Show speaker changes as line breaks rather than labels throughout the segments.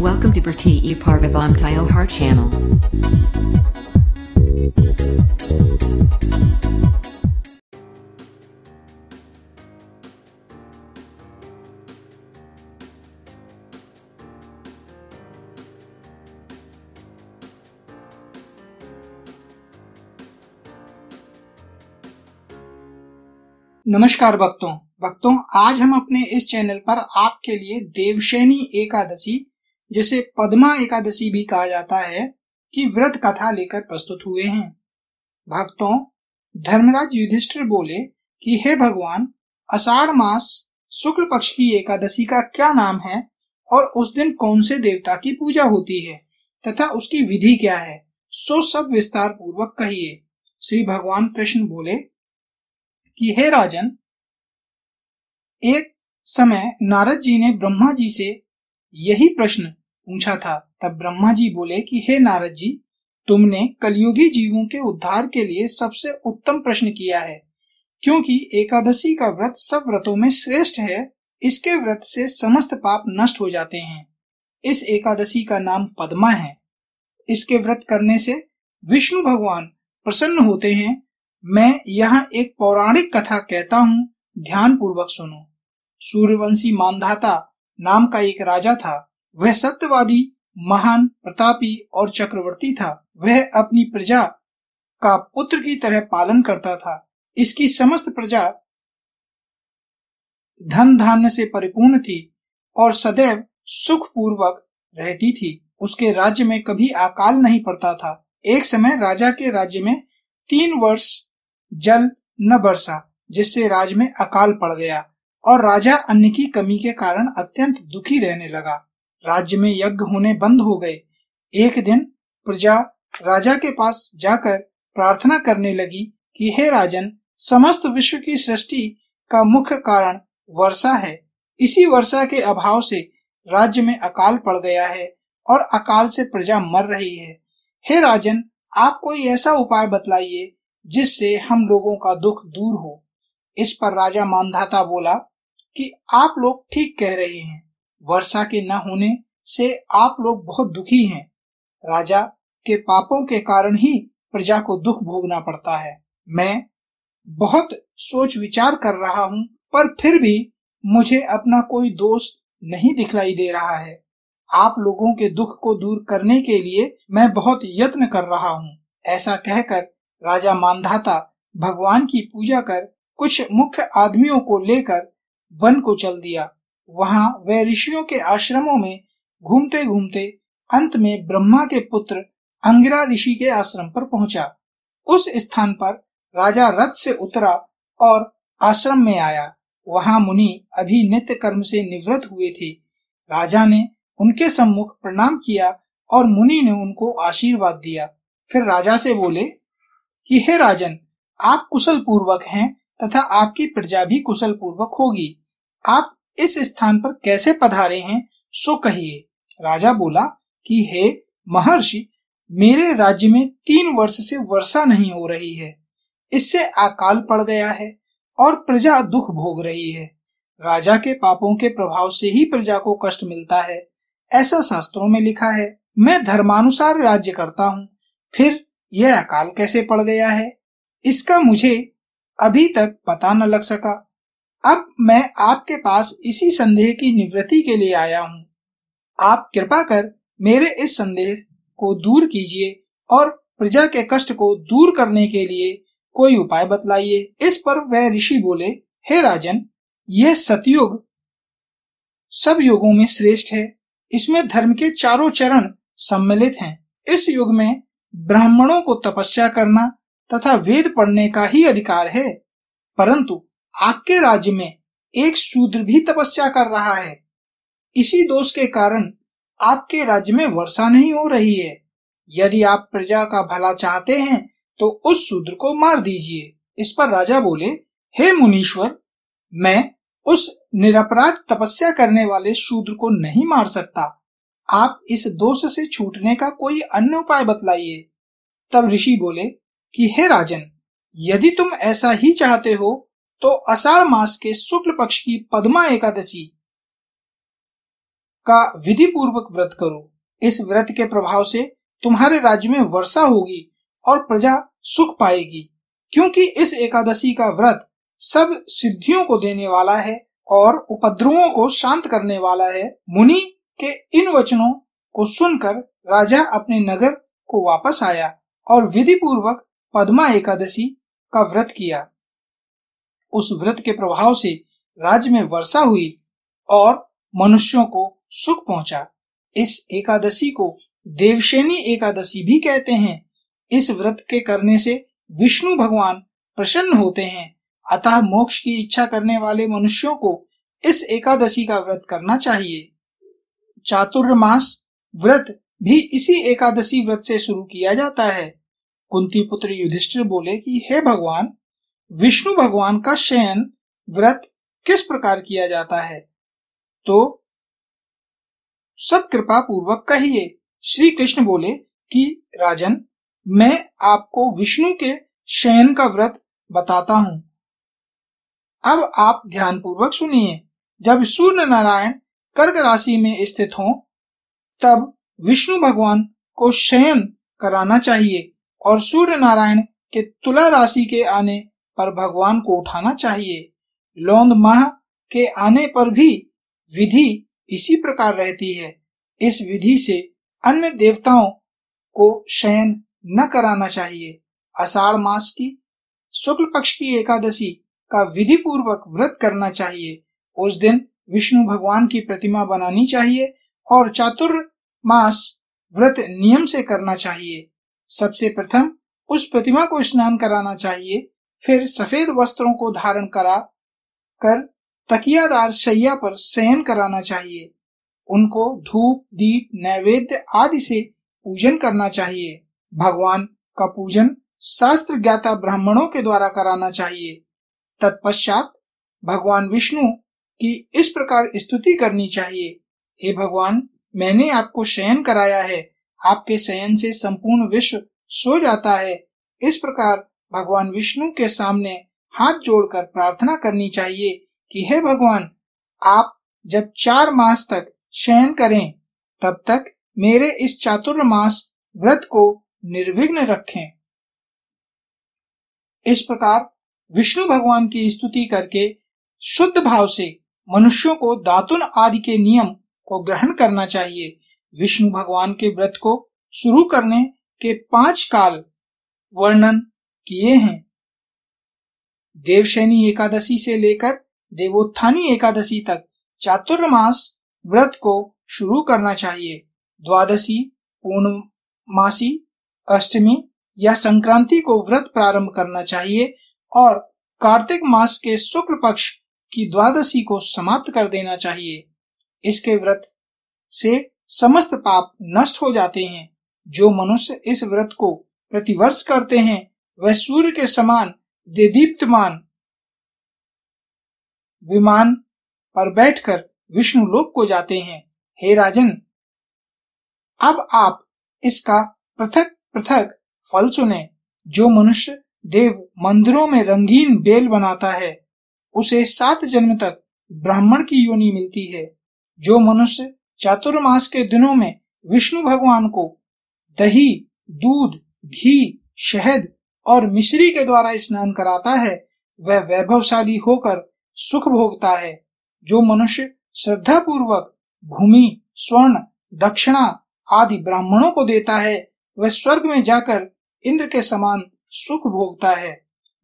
Welcome to Berti Parvavam Tyohar channel.
नमस्कार भक्तों, आज हम अपने इस चैनल पर आपके लिए देवशयनी एकादशी, जिसे पद्मा एकादशी भी कहा जाता है, की व्रत कथा लेकर प्रस्तुत हुए हैं। भक्तों, धर्मराज युधिष्ठिर बोले कि हे भगवान, आषाढ़ मास शुक्ल पक्ष की एकादशी का क्या नाम है और उस दिन कौन से देवता की पूजा होती है तथा उसकी विधि क्या है, सो सब विस्तार पूर्वक कहिए। श्री भगवान कृष्ण बोले कि हे राजन, एक समय नारद जी ने ब्रह्मा जी से यही प्रश्न पूछा था। तब ब्रह्मा जी बोले कि हे नारद जी, तुमने कलयुगी जीवों के उद्धार के लिए सबसे उत्तम प्रश्न किया है, क्योंकि एकादशी का व्रत सब व्रतों में श्रेष्ठ है। इसके व्रत से समस्त पाप नष्ट हो जाते हैं। इस एकादशी का नाम पद्मा है। इसके व्रत करने से विष्णु भगवान प्रसन्न होते हैं। मैं यहाँ एक पौराणिक कथा कहता हूँ, ध्यान पूर्वक सुनो। सूर्यवंशी मानधाता नाम का एक राजा था। वह सत्यवादी, महान, प्रतापी और चक्रवर्ती था। वह अपनी प्रजा का पुत्र की तरह पालन करता था। इसकी समस्त प्रजा धन धान्य से परिपूर्ण थी और सदैव सुख पूर्वक रहती थी। उसके राज्य में कभी अकाल नहीं पड़ता था। एक समय राजा के राज्य में 3 वर्ष जल न बरसा, जिससे राज्य में अकाल पड़ गया और राजा अन्न की कमी के कारण अत्यंत दुखी रहने लगा। राज्य में यज्ञ होने बंद हो गए। एक दिन प्रजा राजा के पास जाकर प्रार्थना करने लगी कि हे राजन, समस्त विश्व की सृष्टि का मुख्य कारण वर्षा है। इसी वर्षा के अभाव से राज्य में अकाल पड़ गया है और अकाल से प्रजा मर रही है। हे राजन, आप कोई ऐसा उपाय बतलाइए जिससे हम लोगों का दुख दूर हो। इस पर राजा मानधाता बोला कि आप लोग ठीक कह रहे हैं। वर्षा के न होने से आप लोग बहुत दुखी हैं। राजा के पापों के कारण ही प्रजा को दुख भोगना पड़ता है। मैं बहुत सोच विचार कर रहा हूँ, पर फिर भी मुझे अपना कोई दोष नहीं दिखलाई दे रहा है। आप लोगों के दुख को दूर करने के लिए मैं बहुत यत्न कर रहा हूँ। ऐसा कहकर राजा मानधाता भगवान की पूजा कर कुछ मुख्य आदमियों को लेकर वन को चल दिया। वहां वह ऋषियों के आश्रमों में घूमते घूमते अंत में ब्रह्मा के पुत्र अंगिरा ऋषि के आश्रम पर पहुंचा। उस स्थान पर राजा रथ से उतरा और आश्रम में आया। वहां मुनि अभी नित्य कर्म से निवृत्त हुए थे। राजा ने उनके सम्मुख प्रणाम किया और मुनि ने उनको आशीर्वाद दिया। फिर राजा से बोले कि हे राजन, आप कुशल पूर्वक हैं तथा आपकी प्रजा भी कुशल पूर्वक होगी। आप इस स्थान पर कैसे पधारे हैं, सो कहिए। राजा बोला कि हे महर्षि, मेरे राज्य में 3 वर्ष से वर्षा नहीं हो रही है। इससे अकाल पड़ गया है और प्रजा दुख भोग रही है। राजा के पापों के प्रभाव से ही प्रजा को कष्ट मिलता है, ऐसा शास्त्रों में लिखा है। मैं धर्मानुसार राज्य करता हूँ, फिर यह अकाल कैसे पड़ गया है, इसका मुझे अभी तक पता न लग सका। अब मैं आपके पास इसी संदेह की निवृत्ति के लिए आया हूँ। आप कृपा कर मेरे इस संदेह को दूर कीजिए और प्रजा के कष्ट को दूर करने के लिए कोई उपाय बतलाइए। इस पर वह ऋषि बोले, हे राजन, यह सतयुग सब युगों में श्रेष्ठ है। इसमें धर्म के चारों चरण सम्मिलित हैं। इस युग में ब्राह्मणों को तपस्या करना तथा वेद पढ़ने का ही अधिकार है, परंतु आपके राज्य में एक शूद्र भी तपस्या कर रहा है। इसी दोष के कारण आपके राज्य में वर्षा नहीं हो रही है। यदि आप प्रजा का भला चाहते हैं तो उस शूद्र को मार दीजिए। इस पर राजा बोले, हे मुनीश्वर, मैं उस निरपराध तपस्या करने वाले शूद्र को नहीं मार सकता। आप इस दोष से छूटने का कोई अन्य उपाय बतलाइए। तब ऋषि बोले कि हे राजन, यदि तुम ऐसा ही चाहते हो तो आषाढ़ मास के शुक्ल पक्ष की पद्मा एकादशी का विधि पूर्वक व्रत करो। इस व्रत के प्रभाव से तुम्हारे राज्य में वर्षा होगी और प्रजा सुख पाएगी, क्योंकि इस एकादशी का व्रत सब सिद्धियों को देने वाला है और उपद्रवों को शांत करने वाला है। मुनि के इन वचनों को सुनकर राजा अपने नगर को वापस आया और विधि पूर्वक पद्मा एकादशी का व्रत किया। उस व्रत के प्रभाव से राज्य में वर्षा हुई और मनुष्यों को सुख पहुंचा। इस एकादशी को देवशयनी एकादशी भी कहते हैं। इस व्रत के करने से विष्णु भगवान प्रसन्न होते हैं, अतः मोक्ष की इच्छा करने वाले मनुष्यों को इस एकादशी का व्रत करना चाहिए। चातुर्मास व्रत भी इसी एकादशी व्रत से शुरू किया जाता है। कुंती पुत्र युधिष्ठिर बोले कि हे भगवान, विष्णु भगवान का शयन व्रत किस प्रकार किया जाता है, तो सब कृपा पूर्वक कहिए। श्री कृष्ण बोले कि राजन, मैं आपको विष्णु के शयन का व्रत बताता हूँ। अब आप ध्यान पूर्वक सुनिए। जब सूर्य नारायण कर्क राशि में स्थित हों, तब विष्णु भगवान को शयन कराना चाहिए और सूर्य नारायण के तुला राशि के आने पर भगवान को उठाना चाहिए। लौंद माह के आने पर भी विधि इसी प्रकार रहती है। इस विधि से अन्य देवताओं को शयन न कराना चाहिए। आषाढ़ मास की शुक्ल पक्ष की एकादशी का विधि पूर्वक व्रत करना चाहिए। उस दिन विष्णु भगवान की प्रतिमा बनानी चाहिए और चातुर्मास व्रत नियम से करना चाहिए। सबसे प्रथम उस प्रतिमा को स्नान कराना चाहिए, फिर सफेद वस्त्रों को धारण करा कर तकियादार शैया पर शयन कराना चाहिए। उनको धूप, दीप, नैवेद्य आदि से पूजन करना चाहिए। भगवान का पूजन शास्त्र ज्ञाता ब्राह्मणों के द्वारा कराना चाहिए। तत्पश्चात भगवान विष्णु की इस प्रकार स्तुति करनी चाहिए। हे भगवान, मैंने आपको शयन कराया है, आपके शयन से संपूर्ण विश्व सो जाता है। इस प्रकार भगवान विष्णु के सामने हाथ जोड़कर प्रार्थना करनी चाहिए कि हे भगवान, आप जब 4 मास तक शयन करें, तब तक मेरे इस चातुर्मास व्रत को निर्विघ्न रखें। इस प्रकार विष्णु भगवान की स्तुति करके शुद्ध भाव से मनुष्यों को दातुन आदि के नियम को ग्रहण करना चाहिए। विष्णु भगवान के व्रत को शुरू करने के 5 काल वर्णन किए हैं। देवशयनी एकादशी से लेकर देवोत्थानी एकादशी तक चातुर्मास व्रत को शुरू करना चाहिए। द्वादशी, पूर्णमासी, अष्टमी या संक्रांति को व्रत प्रारंभ करना चाहिए और कार्तिक मास के शुक्ल पक्ष की द्वादशी को समाप्त कर देना चाहिए। इसके व्रत से समस्त पाप नष्ट हो जाते हैं। जो मनुष्य इस व्रत को प्रतिवर्ष करते हैं, वह सूर्य के समान देदीप्यमान विमान पर बैठकर विष्णु लोक को जाते हैं। हे राजन, अब आप इसका पृथक पृथक फल सुने। जो मनुष्य देव मंदिरों में रंगीन बेल बनाता है, उसे 7 जन्म तक ब्राह्मण की योनि मिलती है। जो मनुष्य चातुर्मास के दिनों में विष्णु भगवान को दही, दूध, घी, शहद और मिश्री के द्वारा स्नान कराता है, वह वैभवशाली होकर सुख भोगता है। जो मनुष्य श्रद्धा पूर्वक भूमि, स्वर्ण, दक्षिणा आदि ब्राह्मणों को देता है, वह स्वर्ग में जाकर इंद्र के समान सुख भोगता है।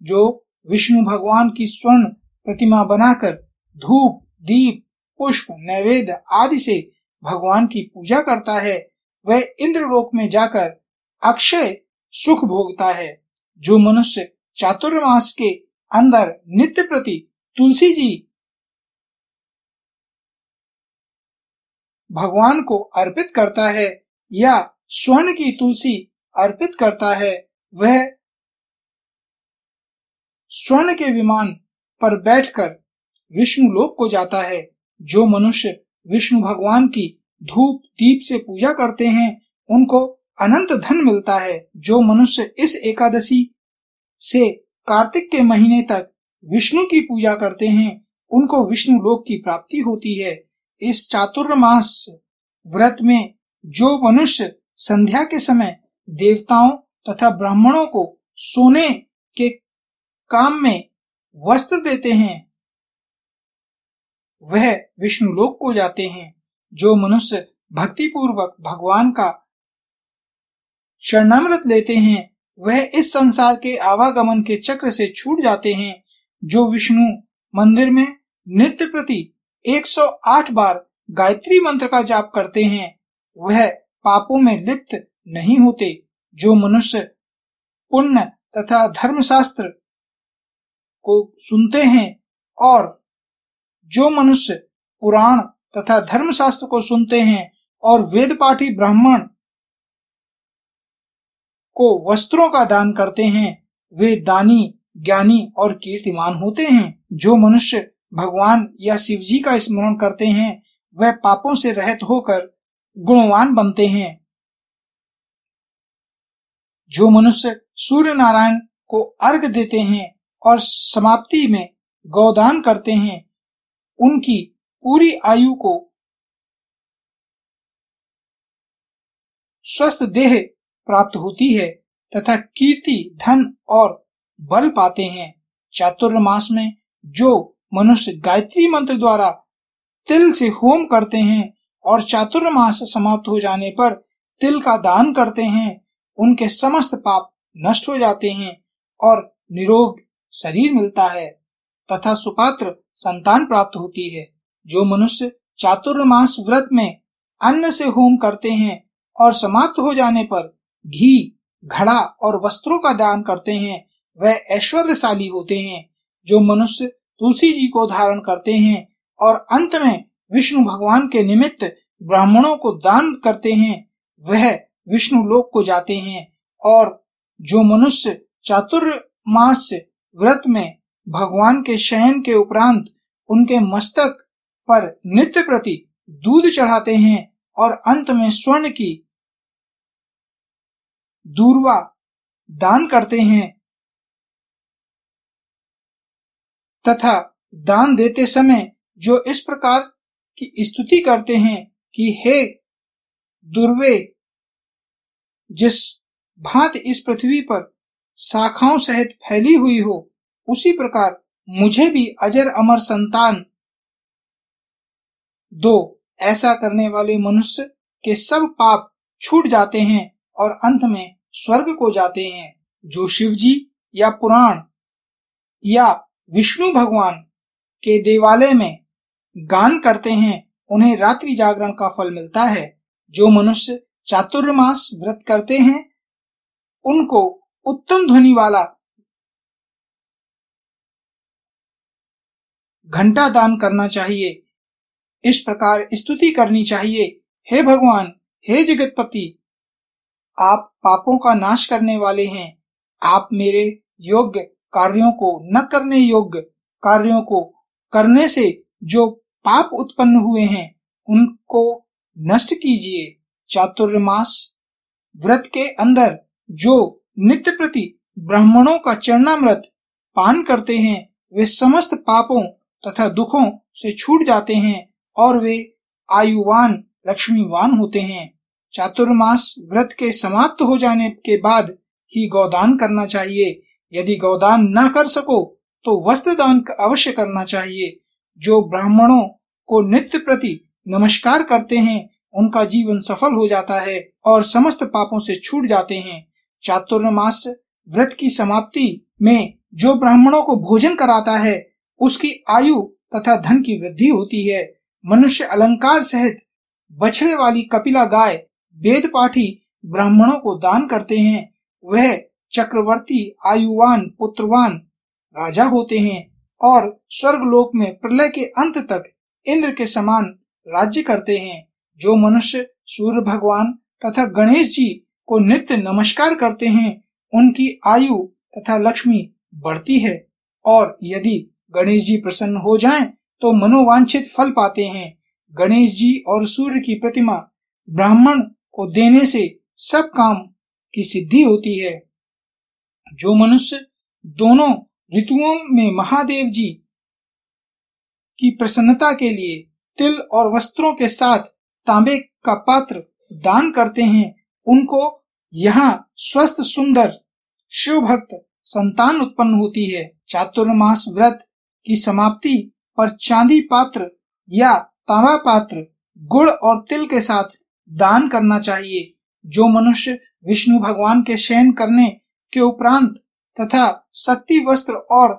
जो विष्णु भगवान की स्वर्ण प्रतिमा बनाकर धूप, दीप, पुष्प, नैवेद्य आदि से भगवान की पूजा करता है, वह इंद्रलोक में जाकर अक्षय सुख भोगता है। जो मनुष्य चातुर्मास के अंदर नित्य प्रति तुलसी जी भगवान को अर्पित करता है या स्वर्ण की तुलसी अर्पित करता है, वह स्वर्ण के विमान पर बैठकर विष्णु लोक को जाता है। जो मनुष्य विष्णु भगवान की धूप दीप से पूजा करते हैं, उनको अनंत धन मिलता है। जो मनुष्य इस एकादशी से कार्तिक के महीने तक विष्णु की पूजा करते हैं, उनको विष्णु लोक की प्राप्ति होती है। इस चातुर्मास व्रत में जो मनुष्य संध्या के समय देवताओं तथा ब्राह्मणों को सोने के काम में वस्त्र देते हैं वह विष्णुलोक को जाते हैं। जो मनुष्य भक्ति पूर्वक भगवान का शरणामृत लेते हैं वह इस संसार के आवागमन के चक्र से छूट जाते हैं। जो विष्णु मंदिर में नित्य प्रति 108 बार गायत्री मंत्र का जाप करते हैं वह पापों में लिप्त नहीं होते। जो मनुष्य पुण्य तथा धर्मशास्त्र को सुनते हैं और जो मनुष्य पुराण तथा धर्मशास्त्र को सुनते हैं और वेद पाठी ब्राह्मण को वस्त्रों का दान करते हैं वे दानी, ज्ञानी और कीर्तिमान होते हैं। जो मनुष्य भगवान या शिव जी का स्मरण करते हैं वह पापों से रहित होकर गुणवान बनते हैं। जो मनुष्य सूर्य नारायण को अर्घ देते हैं और समाप्ति में गौदान करते हैं उनकी पूरी आयु को स्वस्थ देह प्राप्त होती है तथा कीर्ति, धन और बल पाते हैं। चातुर्मास में जो मनुष्य गायत्री मंत्र द्वारा तिल से होम करते हैं और चातुर्मास समाप्त हो जाने पर तिल का दान करते हैं उनके समस्त पाप नष्ट हो जाते हैं और निरोग शरीर मिलता है तथा सुपात्र संतान प्राप्त होती है। जो मनुष्य चातुर्मास व्रत में अन्न से होम करते हैं और समाप्त हो जाने पर घी, घड़ा और वस्त्रों का दान करते हैं वह ऐश्वर्यशाली होते हैं। जो मनुष्य तुलसी जी को धारण करते हैं और अंत में विष्णु भगवान के निमित्त ब्राह्मणों को दान करते हैं वह विष्णु लोक को जाते हैं। और जो मनुष्य चातुर्मास व्रत में भगवान के शयन के उपरांत उनके मस्तक पर नित्य प्रति दूध चढ़ाते हैं और अंत में स्वर्ण की दूर्वा दान करते हैं तथा दान देते समय जो इस प्रकार की स्तुति करते हैं कि हे दुर्वे, जिस भांति इस पृथ्वी पर शाखाओं सहित फैली हुई हो उसी प्रकार मुझे भी अजर अमर संतान दो। ऐसा करने वाले मनुष्य के सब पाप छूट जाते हैं और अंत में स्वर्ग को जाते हैं। जो शिव जी या पुराण या विष्णु भगवान के देवालय में गान करते हैं उन्हें रात्रि जागरण का फल मिलता है। जो मनुष्य चातुर्मास व्रत करते हैं उनको उत्तम ध्वनि वाला घंटा दान करना चाहिए। इस प्रकार स्तुति करनी चाहिए, हे भगवान, हे जगतपति, आप पापों का नाश करने वाले हैं। आप मेरे योग्य कार्यों को न करने योग्य कार्यों को करने से जो पाप उत्पन्न हुए हैं उनको नष्ट कीजिए। चातुर्मास व्रत के अंदर जो नित्य प्रति ब्राह्मणों का चरणामृत पान करते हैं वे समस्त पापों तथा दुखों से छूट जाते हैं और वे आयुवान, लक्ष्मीवान होते हैं। चातुर्मास व्रत के समाप्त हो जाने के बाद ही गौदान करना चाहिए। यदि गौदान न कर सको तो वस्त्र दान अवश्य करना चाहिए। जो ब्राह्मणों को नित्य प्रति नमस्कार करते हैं उनका जीवन सफल हो जाता है और समस्त पापों से छूट जाते हैं। चातुर्मास व्रत की समाप्ति में जो ब्राह्मणों को भोजन कराता है उसकी आयु तथा धन की वृद्धि होती है। मनुष्य अलंकार सहित बछड़े वाली कपिला गाय वेद पाठी ब्राह्मणों को दान करते हैं वह चक्रवर्ती, आयुवान, पुत्रवान राजा होते हैं और स्वर्गलोक में प्रलय के अंत तक इंद्र के समान राज्य करते हैं। जो मनुष्य सूर्य भगवान तथा गणेश जी को नित्य नमस्कार करते हैं उनकी आयु तथा लक्ष्मी बढ़ती है और यदि गणेश जी प्रसन्न हो जाएं तो मनोवांछित फल पाते हैं। गणेश जी और सूर्य की प्रतिमा ब्राह्मण को देने से सब काम की सिद्धि होती है। जो मनुष्य दोनों ऋतुओं में महादेव जी की प्रसन्नता के लिए तिल और वस्त्रों के साथ तांबे का पात्र दान करते हैं, उनको यहाँ स्वस्थ सुंदर शिव भक्त संतान उत्पन्न होती है। चातुर्मास व्रत की समाप्ति पर चांदी पात्र या तांबा पात्र गुड़ और तिल के साथ दान करना चाहिए। जो मनुष्य विष्णु भगवान के शयन करने के उपरांत तथा शक्ति वस्त्र और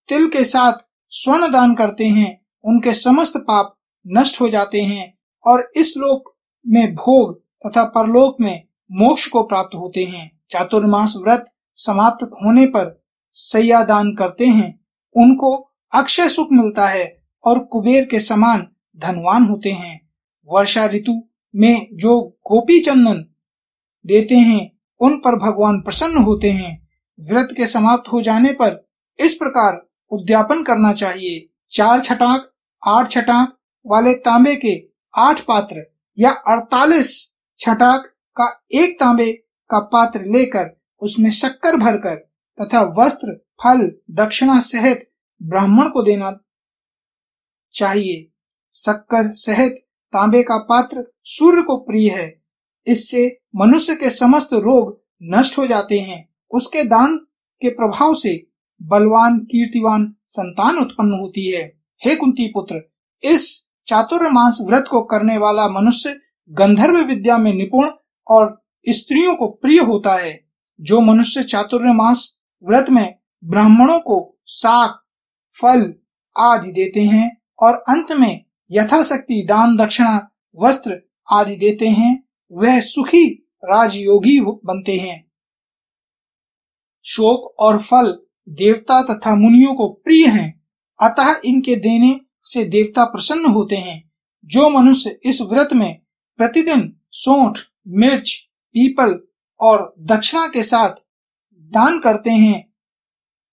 तिल के साथ स्वर्ण दान करते हैं, उनके समस्त पाप नष्ट हो जाते हैं और इस लोक में भोग तथा परलोक में मोक्ष को प्राप्त होते हैं। चातुर्मास व्रत समाप्त होने पर सैया दान करते हैं, उनको अक्षय सुख मिलता है और कुबेर के समान धनवान होते हैं। वर्षा ऋतु में जो गोपी चंदन देते हैं, उन पर भगवान प्रसन्न होते हैं। व्रत के समाप्त हो जाने पर इस प्रकार उद्यापन करना चाहिए। 4 छटाक 8 छटाक वाले तांबे के 8 पात्र या 48 छटाक का एक तांबे का पात्र लेकर उसमें शक्कर भरकर तथा वस्त्र फल दक्षिणा सहित ब्राह्मण को देना चाहिए। शक्कर सहित तांबे का पात्र सूर्य को प्रिय है, इससे मनुष्य के समस्त रोग नष्ट हो जाते हैं। उसके दान के प्रभाव से बलवान कीर्तिवान संतान उत्पन्न होती है। हे कुंती पुत्र, इस चातुर्मास व्रत को करने वाला मनुष्य गंधर्व विद्या में निपुण और स्त्रियों को प्रिय होता है। जो मनुष्य चातुर्मास व्रत में ब्राह्मणों को शाक फल आदि देते हैं और अंत में यथाशक्ति दान दक्षिणा वस्त्र आदि देते हैं, वह सुखी राजयोगी बनते हैं। शोक और फल देवता तथा मुनियों को प्रिय हैं, अतः इनके देने से देवता प्रसन्न होते हैं। जो मनुष्य इस व्रत में प्रतिदिन सोंठ मिर्च पीपल और दक्षिणा के साथ दान करते हैं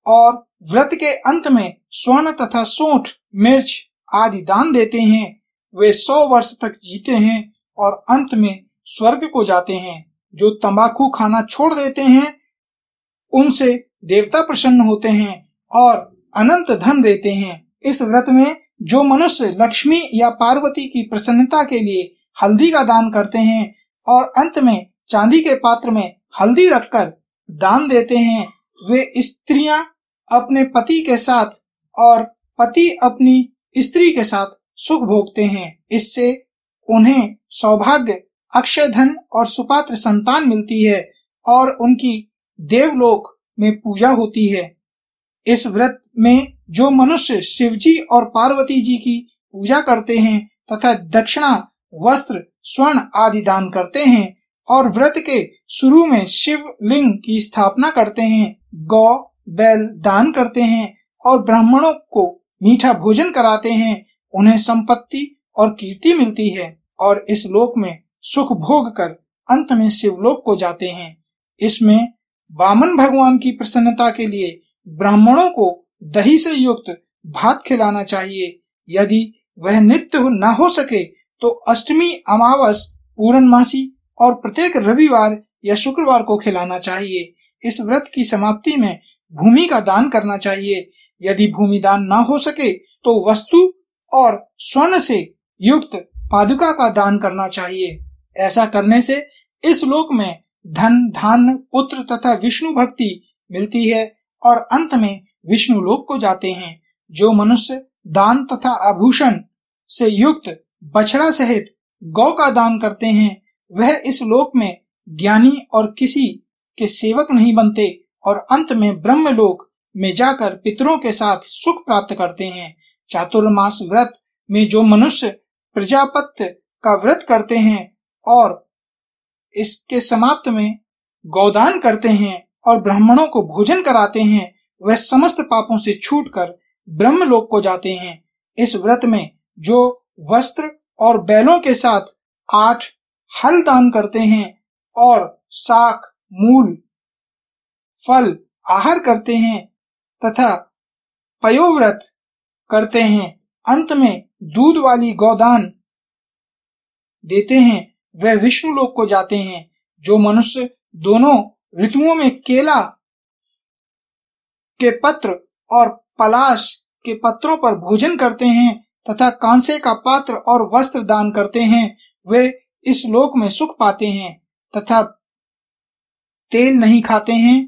और व्रत के अंत में स्वर्ण तथा सोंठ मिर्च आदि दान देते हैं, वे 100 वर्ष तक जीते हैं और अंत में स्वर्ग को जाते हैं। जो तंबाकू खाना छोड़ देते हैं, उनसे देवता प्रसन्न होते हैं और अनंत धन देते हैं। इस व्रत में जो मनुष्य लक्ष्मी या पार्वती की प्रसन्नता के लिए हल्दी का दान करते हैं और अंत में चांदी के पात्र में हल्दी रखकर दान देते हैं, वे स्त्रियां अपने पति के साथ और पति अपनी स्त्री के साथ सुख भोगते हैं। इससे उन्हें सौभाग्य अक्षय धन और सुपात्र संतान मिलती है और उनकी देवलोक में पूजा होती है। इस व्रत में जो मनुष्य शिवजी और पार्वती जी की पूजा करते हैं तथा दक्षिणा वस्त्र स्वर्ण आदि दान करते हैं और व्रत के शुरू में शिव लिंग की स्थापना करते हैं, गौ बैल दान करते हैं और ब्राह्मणों को मीठा भोजन कराते हैं, उन्हें संपत्ति और कीर्ति मिलती है और इस लोक में सुख भोग कर अंत में शिवलोक को जाते हैं। इसमें वामन भगवान की प्रसन्नता के लिए ब्राह्मणों को दही से युक्त भात खिलाना चाहिए। यदि वह नित्य न हो सके तो अष्टमी अमावस पूर्णमासी और प्रत्येक रविवार या शुक्रवार को खिलाना चाहिए। इस व्रत की समाप्ति में भूमि का दान करना चाहिए। यदि भूमि दान न हो सके तो वस्तु और स्वर्ण से युक्त पादुका का दान करना चाहिए। ऐसा करने से इस लोक में धन धान्य पुत्र तथा विष्णु भक्ति मिलती है और अंत में विष्णु लोक को जाते हैं। जो मनुष्य दान तथा आभूषण से युक्त बछड़ा सहित गौ का दान करते हैं, वह इस लोक में ज्ञानी और किसी के सेवक नहीं बनते और अंत में ब्रह्म लोक में जाकर पितरों के साथ सुख प्राप्त करते हैं। चातुर्मास व्रत में जो मनुष्य प्रजापत्य का व्रत करते हैं और इसके समाप्त में गौदान करते हैं और ब्राह्मणों को भोजन कराते हैं, वह समस्त पापों से छूटकर ब्रह्मलोक को जाते हैं। इस व्रत में जो वस्त्र और बैलों के साथ 8 हल दान करते हैं और शाक मूल फल आहार करते हैं तथा पयोव्रत करते हैं, अंत में दूध वाली गौदान देते हैं, वह विष्णु लोक को जाते हैं। जो मनुष्य दोनों ऋतुओं में केला के पत्र और पलाश के पत्रों पर भोजन करते हैं तथा कांसे का पात्र और वस्त्र दान करते हैं वे इस लोक में सुख पाते हैं तथा तेल नहीं खाते हैं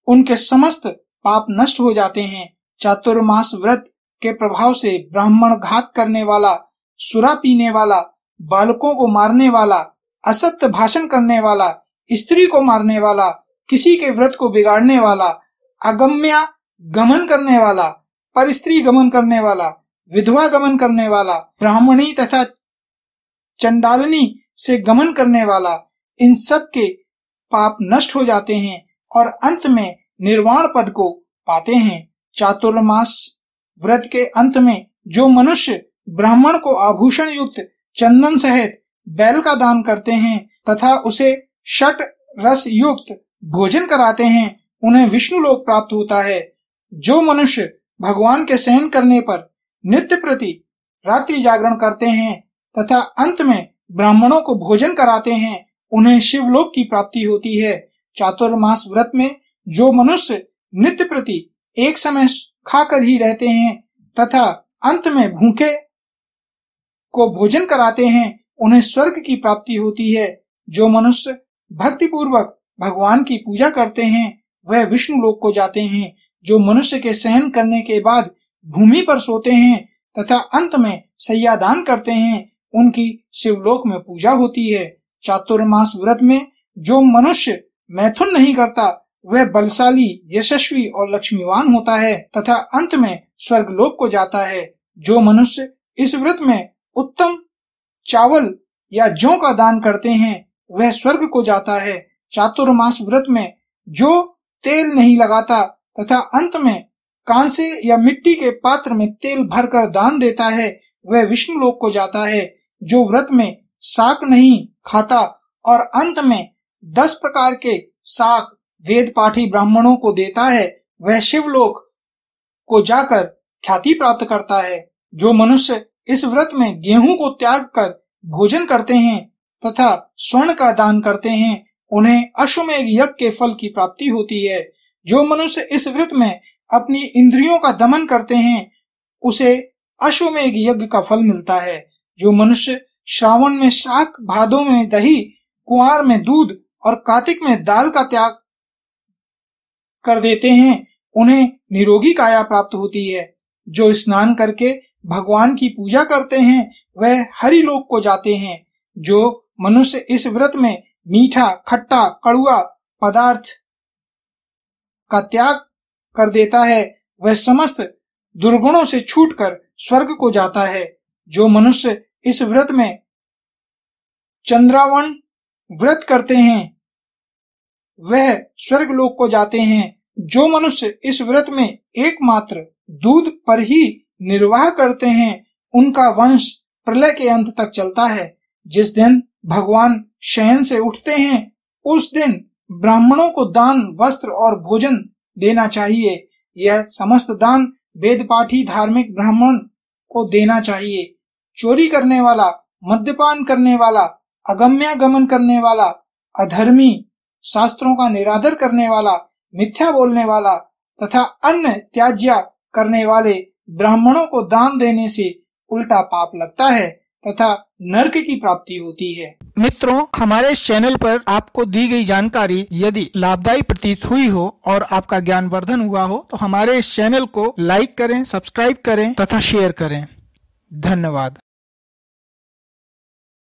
उनके समस्त पाप नष्ट हो जाते हैं। चातुर्मास व्रत के प्रभाव से ब्राह्मण घात करने वाला, सुरा पीने वाला, बालकों को मारने वाला, असत्य भाषण करने वाला, स्त्री को मारने वाला, किसी के व्रत को बिगाड़ने वाला, अगम्या गमन करने वाला, परस्त्री गमन करने वाला, विधवा गमन करने वाला, ब्राह्मणी तथा चंडालनी से गमन करने वाला, इन सब के पाप नष्ट हो जाते हैं और अंत में निर्वाण पद को पाते हैं। चातुर्मास व्रत के अंत में जो मनुष्य ब्राह्मण को आभूषण युक्त चंदन सहित बैल का दान करते हैं तथा उसे षट रस युक्त भोजन कराते हैं उन्हें विष्णु लोक प्राप्त होता है। जो मनुष्य भगवान के सहन करने पर नित्य प्रति रात्रि जागरण करते हैं तथा अंत में ब्राह्मणों को भोजन कराते हैं उन्हें शिवलोक की प्राप्ति होती है। चातुर्मास व्रत में जो मनुष्य नित्य प्रति एक समय खाकर ही रहते हैं तथा अंत में भूखे को भोजन कराते हैं उन्हें स्वर्ग की प्राप्ति होती है। जो मनुष्य भक्ति पूर्वक भगवान की पूजा करते हैं वह विष्णु लोक को जाते हैं। जो मनुष्य के सहन करने के बाद भूमि पर सोते हैं तथा अंत में सैयादान करते हैं उनकी शिवलोक में पूजा होती है। चातुर्मास व्रत में जो मनुष्य मैथुन नहीं करता वह बलशाली, यशस्वी और लक्ष्मीवान होता है तथा अंत में स्वर्गलोक को जाता है। जो मनुष्य इस व्रत में उत्तम चावल या जौ का दान करते हैं वह स्वर्ग को जाता है। चातुर्मास व्रत में जो तेल नहीं लगाता तथा अंत में कांसे या मिट्टी के पात्र में तेल भरकर दान देता है वह विष्णु लोक को जाता है। जो व्रत में शाक नहीं खाता और अंत में 10 प्रकार के शाक वेद पाठी ब्राह्मणों को देता है वह शिवलोक को जाकर ख्याति प्राप्त करता है। जो मनुष्य इस व्रत में गेहूं को त्याग कर भोजन करते हैं तथा स्वर्ण का दान करते हैं उन्हें अश्वमेध यज्ञ के फल की प्राप्ति होती है। जो मनुष्य इस व्रत में अपनी इंद्रियों का दमन करते हैं उसे अश्वमेध यज्ञ का फल मिलता है। जो मनुष्य श्रावण में शाक, भादों में दही, कुंवार में दूध और कार्तिक में दाल का त्याग कर देते हैं उन्हें निरोगी काया प्राप्त होती है। जो स्नान करके भगवान की पूजा करते हैं वह हरि लोक को जाते हैं। जो मनुष्य इस व्रत में मीठा, खट्टा, कड़ुआ पदार्थ का त्याग कर देता है वह समस्त दुर्गुणों से छूटकर स्वर्ग को जाता है। जो मनुष्य इस व्रत में चंद्रावण व्रत करते हैं वह स्वर्ग लोक को जाते हैं। जो मनुष्य इस व्रत में एकमात्र दूध पर ही निर्वाह करते हैं उनका वंश प्रलय के अंत तक चलता है। जिस दिन भगवान शयन से उठते हैं उस दिन ब्राह्मणों को दान, वस्त्र और भोजन देना चाहिए। यह समस्त दान वेद पाठी धार्मिक ब्राह्मण को देना चाहिए। चोरी करने वाला, मद्यपान करने वाला, अगम्या गमन करने वाला, अधर्मी, शास्त्रों का निरादर करने वाला, मिथ्या बोलने वाला तथा अन्य त्याज्य करने वाले ब्राह्मणों को दान देने से उल्टा पाप लगता है तथा नरक की प्राप्ति होती है। मित्रों, हमारे इस चैनल पर आपको दी गई जानकारी यदि लाभदायी प्रतीत हुई हो और आपका ज्ञान वर्धन हुआ हो तो हमारे इस चैनल को लाइक करें, सब्सक्राइब करें तथा शेयर करें। धन्यवाद।